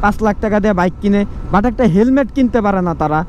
5 লাখ টাকা দিয়ে বাইক কিনে, বাট একটা হেলমেট কিনতে পারে না তারা।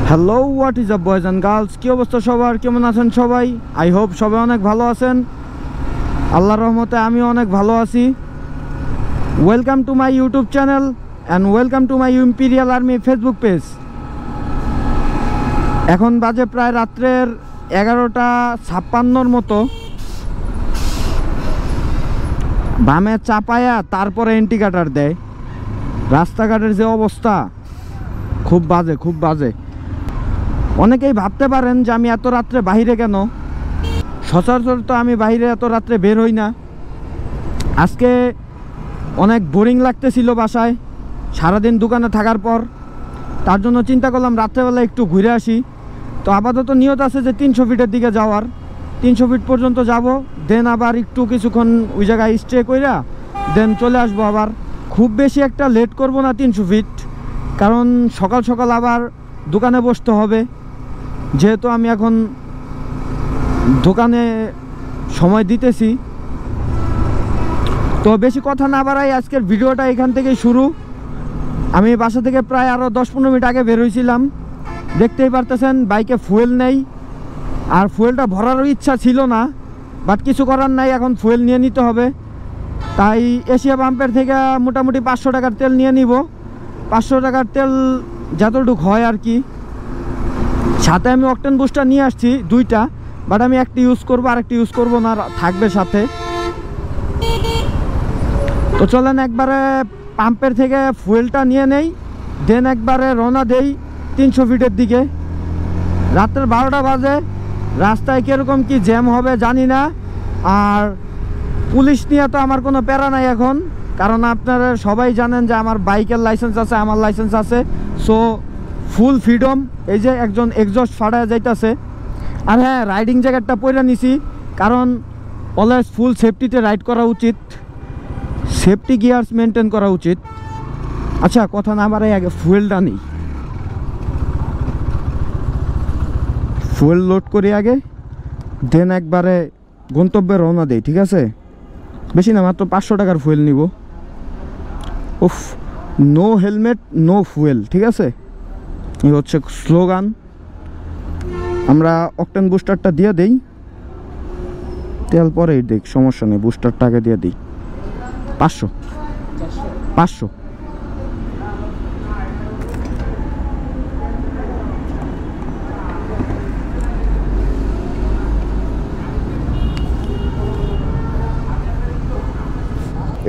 Hello, what is up boys and girls, কী অবস্থা সবার, কেমন আছেন সবাই? আই হোপ সবাই অনেক ভালো আছেন। আল্লাহর রহমতে আমি অনেক ভালো আছি। Welcome to my YouTube channel and welcome to my imperial army Facebook page. এখন বাজে প্রায় রাত্রের 11:56 মতো। বামে চাপায়া তারপরে ইন্ডিকেটর দেয়। রাস্তাঘাটের যে অবস্থা খুব বাজে, খুব বাজে। অনেকেই ভাবতে পারেন যে আমি এত রাত্রে বাইরে কেন। সচরাচর তো আমি বাইরে এত রাত্রে বের হই না। আজকে অনেক বোরিং লাগতেছিল বাসায় সারাদিন দোকানে থাকার পর, তার জন্য চিন্তা করলাম রাত্রেবেলা একটু ঘুরে আসি। তো আপাতত নিয়ত আছে যে 300 ফিটের দিকে যাওয়ার, 300 ফিট পর্যন্ত যাব, দেন আবার একটু কিছুক্ষণ ওই জায়গায় স্টে কইরা দেন চলে আসবো আবার। খুব বেশি একটা লেট করব না 300 ফিট, কারণ সকাল সকাল আবার দোকানে বসতে হবে, যেহেতু আমি এখন দোকানে সময় দিতেছি। তো বেশি কথা না বাড়াই আজকের ভিডিওটা এখান থেকেই শুরু। আমি বাসা থেকে প্রায় আরও 10-15 মিনিট আগে বের হয়েছিলাম। দেখতেই পারতেছেন বাইকে ফুয়েল নেই, আর ফুয়েলটা ভরারও ইচ্ছা ছিল না, বাট কিছু করার নাই, এখন ফুয়েল নিয়ে নিতে হবে। তাই এশিয়া পাম্পের থেকে মোটামুটি 500 টাকার তেল নিয়ে নিব। 500 টাকার তেল যতটুকু হয় আর কি। সাথে আমি অকটেন বুস্টার নিয়ে আসছি 2টা, বাট আমি একটা ইউজ করবো, আর একটা ইউজ করবো না, থাকবে সাথে। তো চলেন একবারে পাম্পের থেকে ফুয়েলটা নিয়ে নেই, দেন একবারে রওনা দেই 300 ফিটের দিকে। রাত্রের 12টা বাজে, রাস্তায় কীরকম কি জ্যাম হবে জানি না। আর পুলিশ নিয়ে তো আমার কোনো প্যারা নাই এখন, কারণ আপনারা সবাই জানেন যে আমার বাইকের লাইসেন্স আছে, আমার লাইসেন্স আছে। So full freedom. এই যে একজন এক্সজস্ট ফাটায় যাইতেছে। আর হ্যাঁ, রাইডিং জ্যাকেটটা পরে নিছি, কারণ অলওয়েজ ফুল সেফটিতে রাইড করা উচিত, সেফটি গিয়ার্স মেনটেন করা উচিত। আচ্ছা, কথা না বাড়াই আগে ফুয়েলটা নিই, ফুয়েল লোড করি আগে, দেন একবারে গন্তব্যে রওনা দেই, ঠিক আছে? বেশি না, মাত্র 500 টাকার ফুয়েল নিব। উফ, নো হেলমেট নো ফুয়েল, ঠিক আছে? এই হচ্ছে স্লোগান। আমরা অকটেন বুস্টারটা দিয়ে দেই, তেল পরেই দেখ, সমস্যা নেই, বুস্টারটা আগে দিয়ে দিই। 500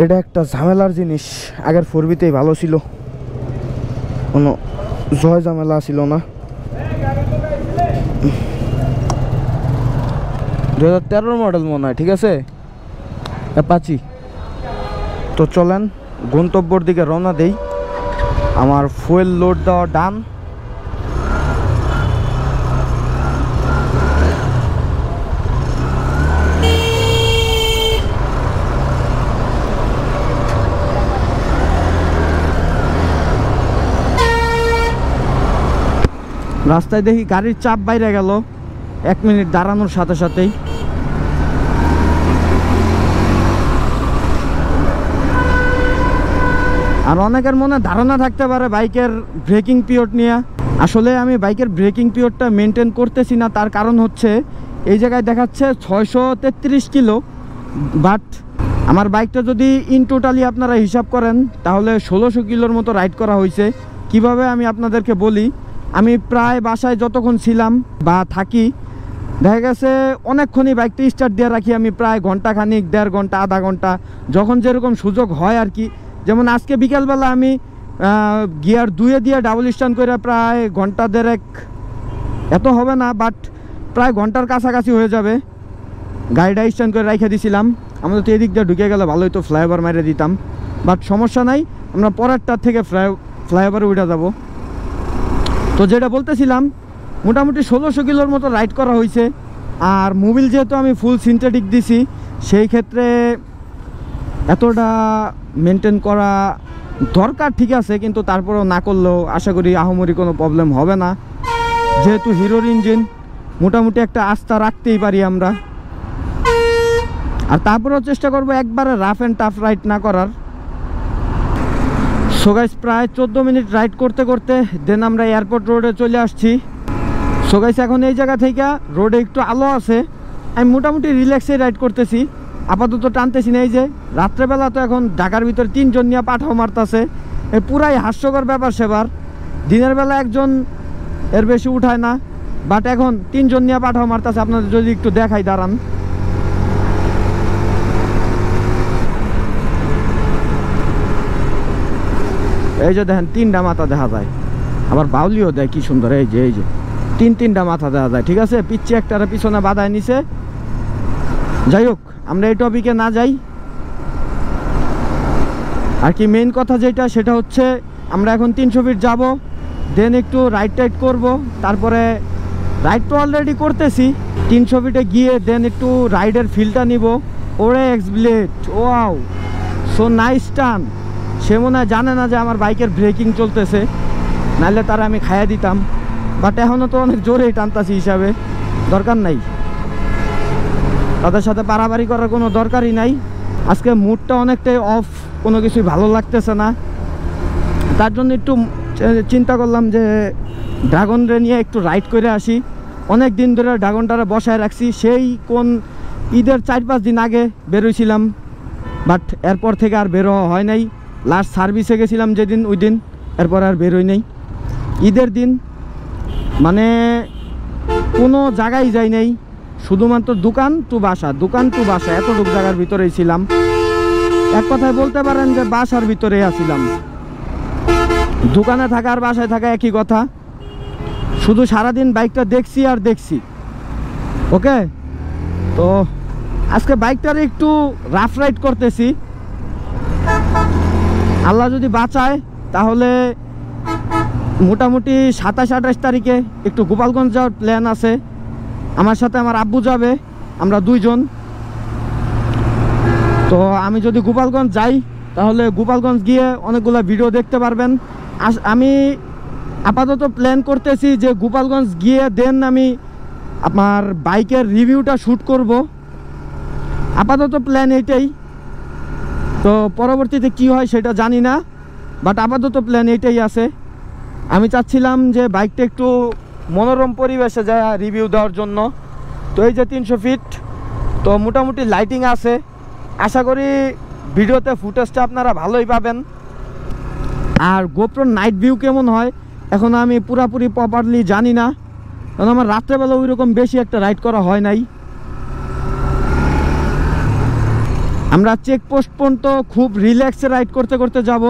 এটা একটা ঝামেলার জিনিস। আগের 4বিতেই ভালো ছিল, কোনো জয় ঝামেলা ছিল না। 2013 মডেল মনে হয়, ঠিক আছে, অ্যাপাচি। তো চলেন গন্তব্যর দিকে রওনা দেই। আমার ফুয়েল লোড দেওয়া ডান। রাস্তায় দেখি গাড়ির চাপ বাইরে গেল 1 মিনিট দাঁড়ানোর সাথে সাথেই। আর অনেকের মনে ধারণা থাকতে পারে বাইকের ব্রেকিং পিরিয়ড নিয়ে। আসলে আমি বাইকের ব্রেকিং পিরিয়ডটা মেনটেন করতেছি না, তার কারণ হচ্ছে এই জায়গায় দেখাচ্ছে 633 কিলো, বাট আমার বাইকটা যদি ইন টোটালি আপনারা হিসাব করেন তাহলে 1600 কিলোর মতো রাইড করা হয়েছে। কিভাবে আমি আপনাদেরকে বলি, আমি প্রায় বাসায় যতক্ষণ ছিলাম বা থাকি, দেখা গেছে অনেকক্ষণই বাইকটা স্টার্ট দিয়ে রাখি আমি, প্রায় ঘন্টাখানিক, 1.5 ঘন্টা, আধা ঘন্টা, যখন যেরকম সুযোগ হয় আর কি। যেমন আজকে বিকালবেলা আমি গিয়ার 2-এ দিয়ে ডাবল স্ট্যান্ড করে প্রায় ঘন্টা 1.5, এত হবে না, বাট প্রায় ঘন্টার কাছাকাছি হয়ে যাবে, গাড়িটা স্ট্যান্ড করে রেখে দিয়েছিলাম। আমাদের তো এদিক দিয়ে ঢুকে গেলে ভালোই, তো ফ্লাইওভার মেরে দিতাম, বাট সমস্যা নাই, আমরা পরেরটার থেকে ফ্লাইওভারে উঠে যাব। তো যেটা বলতেছিলাম, মোটামুটি 1600 কিলোর মতো রাইড করা হয়েছে। আর মোবিল যেহেতু আমি ফুল সিনথেটিক দিছি, সেই ক্ষেত্রে এতটা মেনটেন করা দরকার, ঠিক আছে, কিন্তু তারপরেও না করলেও আশা করি আহামরি কোনো প্রবলেম হবে না। যেহেতু হিরোর ইঞ্জিন, মোটামুটি একটা আস্থা রাখতেই পারি আমরা। আর তারপরেও চেষ্টা করব একবারে রাফ অ্যান্ড টাফ রাইড না করার। সো গাইস প্রায় 14 মিনিট রাইড করতে করতে দেন আমরা এয়ারপোর্ট রোডে চলে আসছি। সো গাইস এখন এই জায়গা থেকে রোডে একটু আলো আছে, আমি মোটামুটি রিল্যাক্সে রাইড করতেছি, আপাতত টানতেছি না। এই যে রাত্রেবেলা তো এখন ঢাকার ভিতরে 3 জন নিয়ে পাঠাও মারতেছে, পুরাই হাস্যকর ব্যাপার সেবার। দিনের বেলা একজন এর বেশি উঠায় না, বাট এখন 3 জন নিয়ে পাঠাও মারতেছে। আপনাদের যদি একটু দেখাই দাঁড়ান, এই যে দেখেন 3টা মাথা দেখা যায়, আবার বাউলিও দেয় কি সুন্দর। এই যে 3টা মাথা দেখা যায়, ঠিক আছে। পিচ্ছে একটার পিছনে বাধায় নিছে। যাই হোক, আমরা এই টপিকে না যাই। আর কি মেইন কথা যেটা, সেটা হচ্ছে আমরা এখন 300 ফিট যাব, দেন একটু রাইড টাইড করবো। তারপরে রাইড তো অলরেডি করতেছি, 300 ফিটে গিয়ে দেন একটু রাইডের ফিলটা নিব। ওরে এক্সব্লেড, ওয়াও সো নাইস টান। সে মনে হয় জানে না যে আমার বাইকের ব্রেকিং চলতেছে, নাহলে তারা আমি খাইয়া দিতাম। বাট এখনও তো অনেক জোরেই টানতাছি হিসাবে, দরকার নাই তাদের সাথে পারাবারি করার কোনো দরকারই নাই। আজকে মুডটা অনেকটাই অফ, কোনো কিছুই ভালো লাগতেছে না। তার জন্য একটু চিন্তা করলাম যে ড্রাগনরে নিয়ে একটু রাইড করে আসি। অনেক দিন ধরে ড্রাগনটারে বসায় রাখছি, সেই কোন ঈদের 4-5 দিন আগে বেরোইছিলাম, বাট এরপর থেকে আর বেরো হয় নাই। লাস্ট সার্ভিসে গেছিলাম যেদিন, ওই দিন, এরপর আর বেরোই নাই। ঈদের দিন মানে কোনো জায়গায় যাই নাই, শুধুমাত্র দোকান টু বাসা, দোকান টু বাসা, এতটুকু জায়গার ভিতরেই ছিলাম। এক কথায় বলতে পারেন যে বাসার ভিতরেই আছিলাম। দোকানে থাকা আর বাসায় থাকা একই কথা, শুধু সারাদিন বাইকটা দেখছি আর দেখছি। ওকে, তো আজকে বাইকটার একটু রাফ রাইড করতেছি। আল্লাহ যদি বাঁচায় তাহলে মোটামুটি 27-28 তারিখে একটু গোপালগঞ্জ যাওয়ার প্ল্যান আছে। আমার সাথে আমার আব্বু যাবে, আমরা 2 জন। তো আমি যদি গোপালগঞ্জ যাই তাহলে গোপালগঞ্জ গিয়ে অনেকগুলো ভিডিও দেখতে পারবেন। আমি আপাতত প্ল্যান করতেছি যে গোপালগঞ্জ গিয়ে দেন আমি আমার বাইকের রিভিউটা শ্যুট করব। আপাতত প্ল্যান এইটাই, তো পরবর্তীতে কি হয় সেটা জানি না, বাট আপাতত প্ল্যান এইটাই আছে। আমি চাচ্ছিলাম যে বাইকটা একটু মনোরম পরিবেশে যায় রিভিউ দেওয়ার জন্য। তো এই যে 300 ফিট, তো মোটামুটি লাইটিং আছে, আশা করি ভিডিওতে ফুটেজটা আপনারা ভালোই পাবেন। আর গোপ্রোর নাইট ভিউ কেমন হয় এখন আমি পুরাপুরি প্রপারলি জানি না, কারণ আমার রাত্রেবেলা ওই রকম বেশি একটা রাইড করা হয় নাই। আমরা চেকপোস্ট পর্যন্ত খুব রিল্যাক্সে রাইড করতে করতে যাব,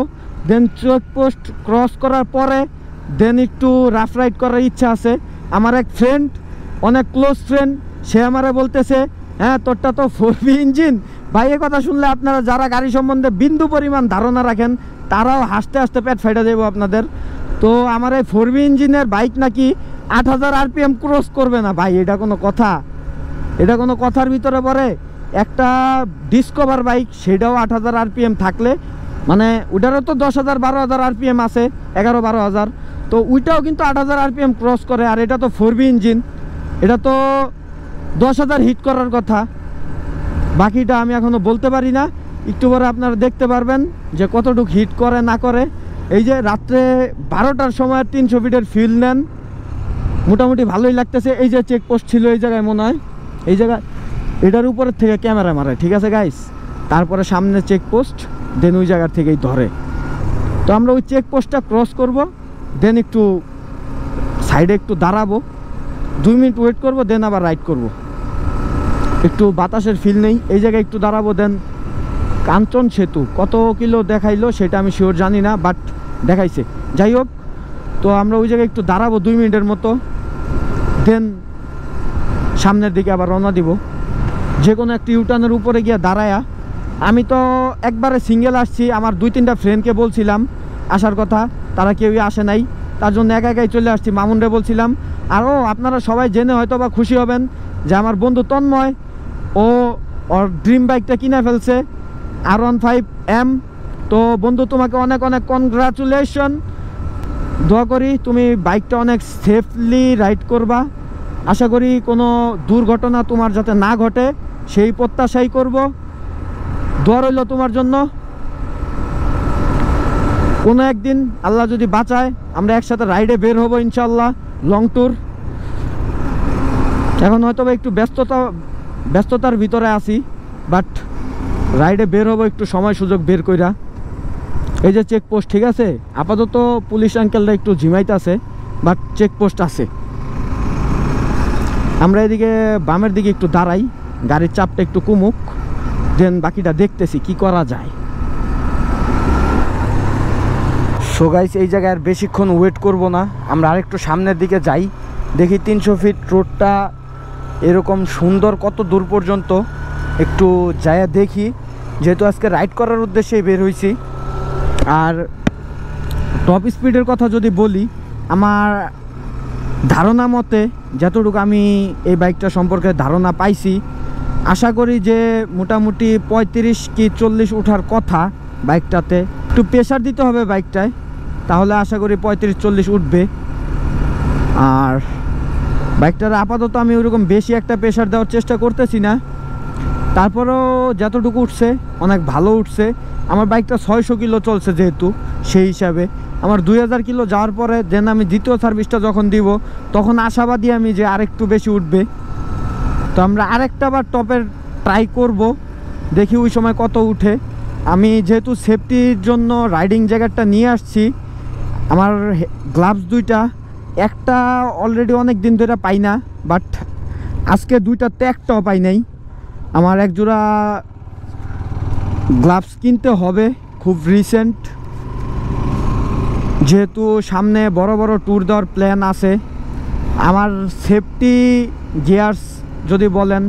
দেন চেকপোস্ট ক্রস করার পরে দেন একটু রাফ রাইড করার ইচ্ছা আছে। আমার এক ফ্রেন্ড, অনেক ক্লোজ ফ্রেন্ড, সে আমারে বলতেছে, হ্যাঁ তোরটা তো 4V ইঞ্জিন। ভাই এ কথা শুনলে আপনারা যারা গাড়ি সম্বন্ধে বিন্দু পরিমাণ ধারণা রাখেন তারাও হাসতে হাসতে পেট ফাইটা দেবো আপনাদের। তো আমার এই 4V ইঞ্জিনের বাইক নাকি 8000 RPM ক্রস করবে না। ভাই এটা কোনো কথা? এটা কোনো কথার ভিতরে পড়ে? একটা ডিসকভার বাইক, সেটাও 8000 RPM থাকলে, মানে ওটারও তো 10,000-12,000 RPM আছে, 11-12,000, তো ওইটাও কিন্তু 8000 RPM ক্রস করে। আর এটা তো 4V ইঞ্জিন, এটা তো 10,000 হিট করার কথা। বাকিটা আমি এখনও বলতে পারি না, একটু পরে আপনারা দেখতে পারবেন যে কতটুকু হিট করে না করে। এই যে রাত্রে 12টার সময় 300 ফিটের ফিল নেন, মোটামুটি ভালোই লাগতেছে। এই যে চেকপোস্ট ছিল এই জায়গায়, মনে হয় এই জায়গায়, এটার উপরের থেকে ক্যামেরা মারে, ঠিক আছে গাইস। তারপরে সামনে চেকপোস্ট, দেন ওই জায়গার থেকেই ধরে। তো আমরা ওই চেকপোস্টটা ক্রস করব, দেন একটু সাইডে একটু দাঁড়াবো, 2 মিনিট ওয়েট করব, দেন আবার রাইড করব। একটু বাতাসের ফিল নেই, এই জায়গায় একটু দাঁড়াবো। দেন কাঞ্চন সেতু কত কিলো দেখাইলো সেটা আমি শিওর জানি না, বাট দেখাইছে। যাই হোক, তো আমরা ওই জায়গায় একটু দাঁড়াবো 2 মিনিটের মতো, দেন সামনের দিকে আবার রওনা দিব। যে কোনো একটা ইউটার্নের উপরে গিয়ে দাঁড়ায়া, আমি তো একবারে সিঙ্গেল আসছি, আমার 2-3টা ফ্রেন্ডকে বলছিলাম আসার কথা, তারা কেউই আসে নাই, তার জন্য একা একাই চলে আসছি। মামুনরে বলছিলাম। আরও আপনারা সবাই জেনে হয়তো বা খুশি হবেন যে আমার বন্ধু তন্ময়, ওর ড্রিম বাইকটা কিনে ফেলছে, R15M। তো বন্ধু তোমাকে অনেক অনেক কনগ্রাচুলেশন, দোয়া করি তুমি বাইকটা অনেক সেফলি রাইড করবা। আশা করি কোনো দুর্ঘটনা তোমার যাতে না ঘটে, সেই প্রত্যাশাই করব। দোয়া রইল তোমার জন্য। কোনো একদিন আল্লাহ যদি বাঁচায় আমরা একসাথে রাইডে বের হব ইনশাল্লাহ, লং ট্যুর। এখন হয়তো একটু ব্যস্ততার ভিতরে আছি, বাট রাইডে বের হবো একটু সময় সুযোগ বের কইরা। এই যে চেকপোস্ট, ঠিক আছে, আপাতত পুলিশ আঙ্কেলরা একটু ঝিমাইতেছে, বাট চেকপোস্ট আছে। আমরা এদিকে বামের দিকে একটু দাঁড়াই, গাড়ির চাপটা একটু কমুক, দেন বাকিটা দেখতেছি কি করা যায়। সো গাইস, এই জায়গায় আর বেশিক্ষণ ওয়েট করব না, আমরা আরেকটু সামনের দিকে যাই, দেখি 300 ফিট রোডটা এরকম সুন্দর কত দূর পর্যন্ত একটু যাইয়া দেখি, যেহেতু আজকে রাইড করার উদ্দেশ্যেই বের হয়েছি। আর টপ স্পিডের কথা যদি বলি, আমার ধারণা মতে যতটুকু আমি এই বাইকটা সম্পর্কে ধারণা পাইছি, আশা করি যে মোটামুটি 35 কি 40 ওঠার কথা বাইকটাতে। একটু প্রেশার দিতে হবে বাইকটায়, তাহলে আশা করি 35-40 উঠবে। আর বাইকটার আপাতত আমি ওইরকম বেশি একটা প্রেশার দেওয়ার চেষ্টা করতেছি না, তারপরেও যতটুকু উঠছে অনেক ভালো উঠছে। আমার বাইকটা 600 কিলো চলছে, যেহেতু সেই হিসাবে আমার 2000 কিলো যাওয়ার পরে দেন আমি দ্বিতীয় সার্ভিসটা যখন দিব তখন আশাবাদী আমি যে আরেকটু বেশি উঠবে। তো আমরা আরেকটা বার টপের ট্রাই করব, দেখি ওই সময় কত উঠে। আমি যেহেতু সেফটির জন্য রাইডিং জ্যাকেটটা নিয়ে আসছি, আমার গ্লাভস দুইটা, একটা অলরেডি অনেক দিন ধরে পাই না, বাট আজকে দুইটাতে একটাও পাই নাই। আমার এক জোড়া গ্লাভস কিনতে হবে খুব রিসেন্ট, যেহেতু সামনে বড় বড় ট্যুর দেওয়ার প্ল্যান আছে। আমার সেফটি গিয়ার্স যদি বলেন,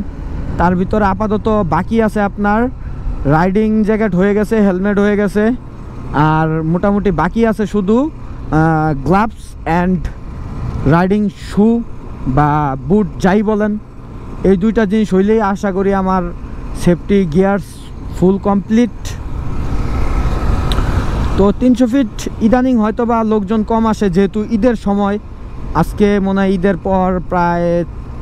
তার ভিতরে আপাতত বাকি আছে আপনার রাইডিং জ্যাকেট হয়ে গেছে, হেলমেট হয়ে গেছে, আর মোটামুটি বাকি আছে শুধু গ্লাভস অ্যান্ড রাইডিং শু বা বুট যাই বলেন। এই দুইটা জিনিস হইলেই আশা করি আমার সেফটি গিয়ার্স ফুল কমপ্লিট। তো 300 ফিট ইদানিং হয়তো বা লোকজন কম আসে, যেহেতু ঈদের সময়। আজকে মনে হয় ঈদের পর প্রায়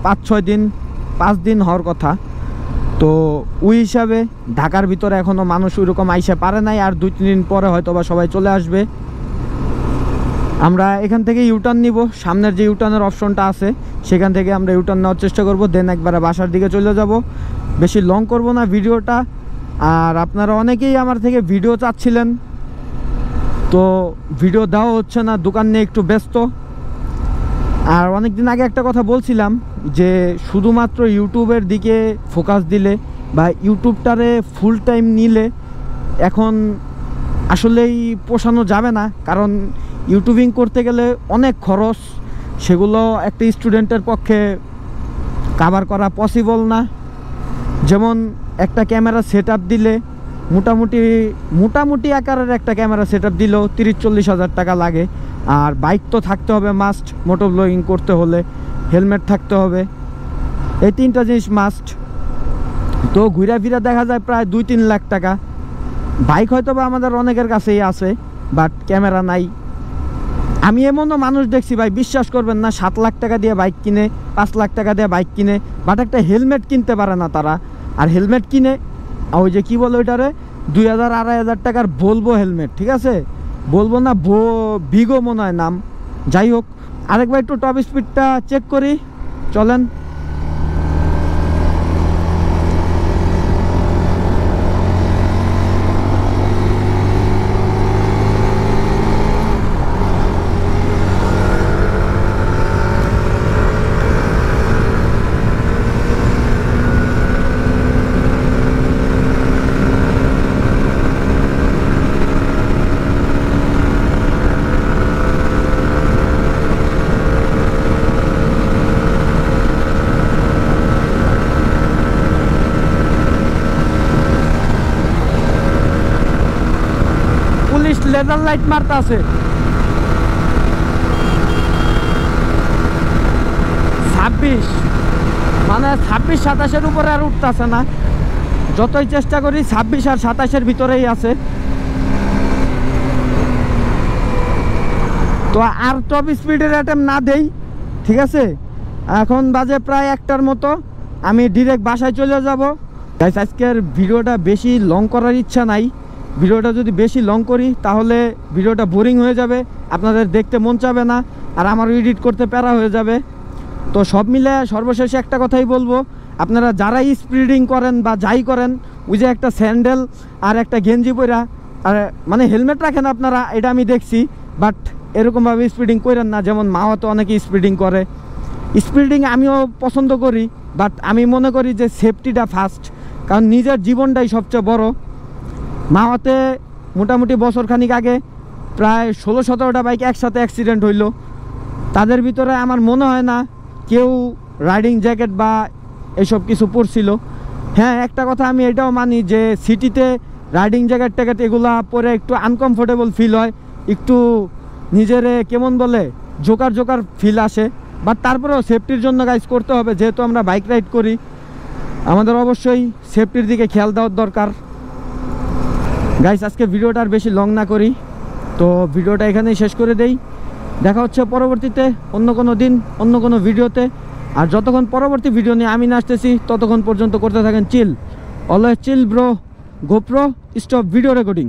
5 দিন হওয়ার কথা। তো ওই হিসাবে ঢাকার ভিতরে এখনও মানুষ ওইরকম আইসা পারে নাই, আর 2-3 দিন পরে হয়তো বা সবাই চলে আসবে। আমরা এখান থেকে ইউটার্ন নিব, সামনের যে ইউটার্নের অপশনটা আছে সেখান থেকে আমরা ইউটার্ন নেওয়ার চেষ্টা করব, দেন একবারে বাসার দিকে চলে যাব। বেশি লং করব না ভিডিওটা। আর আপনারা অনেকেই আমার থেকে ভিডিও চাচ্ছিলেন, তো ভিডিও দেওয়া হচ্ছে না, দোকান নিয়ে একটু ব্যস্ত। আর অনেক দিন আগে একটা কথা বলছিলাম যে শুধুমাত্র ইউটিউবের দিকে ফোকাস দিলে বা ইউটিউবটারে ফুল টাইম নিলে এখন আসলেই পোষানো যাবে না, কারণ ইউটিউবিং করতে গেলে অনেক খরচ, সেগুলো একটা স্টুডেন্টের পক্ষে কাভার করা পসিবল না। যেমন একটা ক্যামেরা সেট আপ দিলে মোটামুটি আকারের একটা ক্যামেরা সেট আপ দিলেও 30-40 হাজার টাকা লাগে। আর বাইক তো থাকতে হবে মাস্ট, মোটো ব্লগিং করতে হলে হেলমেট থাকতে হবে, এই 3টা জিনিস মাস্ট। তো ঘুরা ফিরা দেখা যায় প্রায় 2-3 লাখ টাকা। বাইক হয়তো বা আমাদের অনেকের কাছেই আছে, বাট ক্যামেরা নাই। আমি এমনও মানুষ দেখছি ভাই, বিশ্বাস করবেন না, 7 লাখ টাকা দিয়ে বাইক কিনে, 5 লাখ টাকা দিয়ে বাইক কিনে, বাট একটা হেলমেট কিনতে পারে না তারা। আর হেলমেট কিনে ওই যে কী বলে ওইটারে 2000-2500 টাকার বলবো হেলমেট, ঠিক আছে, বলবো না, ভিগো মনে হয় নাম। যাই হোক, আরেকবার একটু টপ স্পিডটা চেক করি, চলেন। লেজার লাইট মারতে আছে, 26 মানে 26-27-এর উপরে আর উঠতেছে না। যতই চেষ্টা করি 26 আর 27-এর ভিতরেই আছে। তো আর টপ স্পিডের অ্যাটেম্প না দেই, ঠিক আছে। এখন বাজে প্রায় 1টার মতো, আমি ডিরেক্ট বাসায় চলে যাব। গাইস আজকের ভিডিওটা বেশি লং করার ইচ্ছা নাই। ভিডিওটা যদি বেশি লং করি তাহলে ভিডিওটা বোরিং হয়ে যাবে, আপনাদের দেখতে মন চাবে না, আর আমারও এডিট করতে প্যারা হয়ে যাবে। তো সব মিলে সর্বশেষে একটা কথাই বলবো, আপনারা যারাই স্পিডিং করেন বা যাই করেন, ওই যে একটা স্যান্ডেল আর একটা গেঞ্জি পরা আর মানে হেলমেট রাখেন আপনারা, এটা আমি দেখছি, বাট এরকমভাবে স্পিডিং করেন না। যেমন মাও তো অনেকে স্পিডিং করে, স্পিডিং আমিও পছন্দ করি, বাট আমি মনে করি যে সেফটিটা ফার্স্ট, কারণ নিজের জীবনটাই সবচেয়ে বড়। মাওয়াতে মোটামুটি বছরখানিক আগে প্রায় 16-17টা বাইক একসাথে অ্যাক্সিডেন্ট হইল। তাদের ভিতরে আমার মনে হয় না কেউ রাইডিং জ্যাকেট বা এসব কিছু পরছিল। হ্যাঁ, একটা কথা আমি এটাও মানি যে সিটিতে রাইডিং জ্যাকেট ট্যাকেট এগুলা পরে একটু আনকমফোর্টেবল ফিল হয়, একটু নিজেরে কেমন বলে জোকার জোকার ফিল আসে, বাট তারপরেও সেফটির জন্য গাইজ করতে হবে। যেহেতু আমরা বাইক রাইড করি, আমাদের অবশ্যই সেফটির দিকে খেয়াল দেওয়ার দরকার। গাইজ আজকে ভিডিওটা আর বেশি লং না করি, তো ভিডিওটা এখানেই শেষ করে দেই। দেখা হচ্ছে পরবর্তীতে অন্য কোনো দিন অন্য কোনো ভিডিওতে। আর যতক্ষণ পরবর্তী ভিডিও নিয়ে আমি না আসতেছি ততক্ষণ পর্যন্ত করতে থাকেন chill, always chill bro, GoPro stop video recording.